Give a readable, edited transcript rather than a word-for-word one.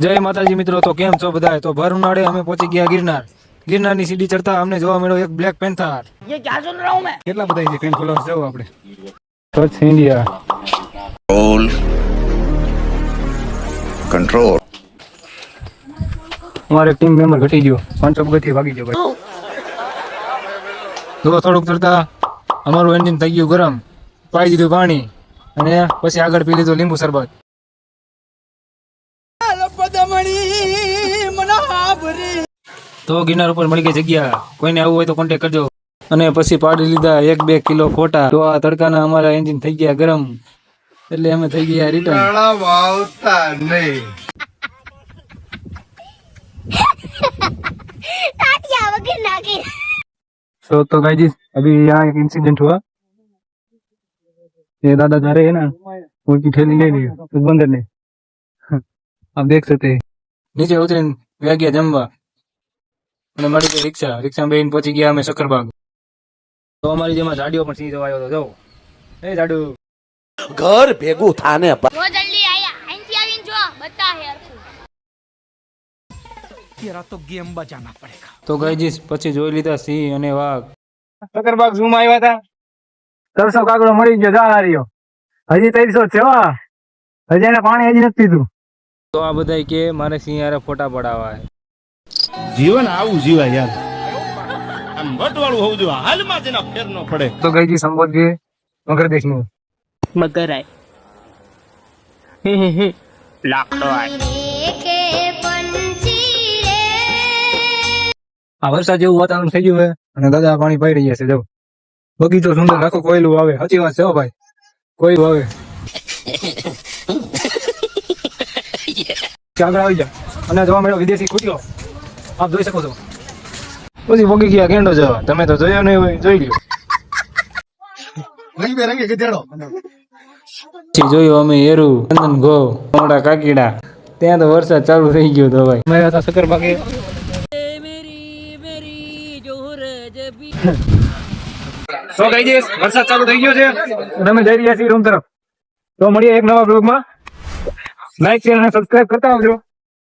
જય માતાજી મિત્રો, તો કેમ છો બધા? તો ભર ઉનાળે અમે પહોંચી ગયા ગિરનારની સીડી ચડતા અમને જોવા મળ્યો એક બ્લેક પેન્થર। ये क्या सुन रहा हूं मैं? કેટલા બધા છે ફેન ફોલોઅર્સ જાવ આપણે સ્વચ્છ ઇન્ડિયા રોલ કંટ્રોલ। અમારો ટીમ મેમ્બર ઘટી ગયો, 500 પગથી ભાગી ગયો ભાઈ। તો થોડુંક ચડતા અમારું એન્જિન થઈ ગયું ગરમ, પાઈ દીધું પાણી અને પછી આગળ પી લીધું લીંબુ શરબત। તો ગિરનાર ઉપર મળી ગઈ જગ્યા, કોઈને આવવું હોય તો કોન્ટેક્ટ કરજો। અને પછી પાડી લીધા 1-2 કિલો ફોટા। તો આ તડકાના અમારા એન્જિન થઈ ગયા ગરમ, એટલે અમે થઈ ગયા રિટર્ન। तो गाइस अभी यहाँ एक इंसिडेंट हुआ। ये दादा जा रहे हैं ना, उनकी ठेली ले ली उस बंदर ने, आप देख सकते हैं। नीचे उतरे व्या गया जमवा અને મળી ગઈ રિક્ષા બેન પહોંચી ગયા અમે સક્કરબાગ। તો અમારી જેમાં જાડીઓ પણ સિંહ જવાયો તો જો એ જાડુ ઘર ભેગું થાને બહુ જલ્દી આયા અહીંથી આવીને જો બતા હે અરખું તેરા તો ગેમ બજાના પડેગા। તો ગાઈસ પછી જોઈ લીધા સિંહ અને વાઘ। સક્કરબાગ ઝૂમ આવ્યા હતા, 300 કાગડો મળી ગયો જા રહ્યો, હજી 300 છે વા, હજી એને પાણી હજી નથી પીધું। તો આ બધાય કે મારે સિંહ હારે ફોટા પડાવવા હે। જીવન આવું જીવાય યાર, આમ વટવાળું હોવું જોઈએ, હાલમાં જેના ફેર ન પડે। તો ગાઈજી સંબોધ કે મગર દેખનું મગર આય લાકડો આય। આ વરસાદ જેવું વાતાવરણ થઈ ગયું છે અને દાદા પાણી પાઈ રહ્યા છે। જો બગીચો સુંદર રાખો, કોયલું આવે, સાચી વાત છે હો ભાઈ, કોયલું આવે। આગળ આવી જા અને જોવા મળ્યો વિદેશી કૂતરો, આપ જોઈ શકો છો। પછી પગી ગયા ગેંડો જવા, તમે તો જોયો નહીં હોય, જોઈ લ્યો। પછી જોયું અમે એરું ચંદન ઘો મોડા કાકીડા, ત્યાં તો વરસાદ ચાલુ થઈ ગયો તો ભાઈ। અમે હતા સક્કરબાગે। તો ગાઈસ વરસાદ ચાલુ થઈ ગયો છે અને અમે જઈ રહ્યા છીએ રૂમ તરફ। તો મળીએ એક નવા બ્લોગમાં, લાઈક શેર અને સબસ્ક્રાઇબ કરતા આવજો।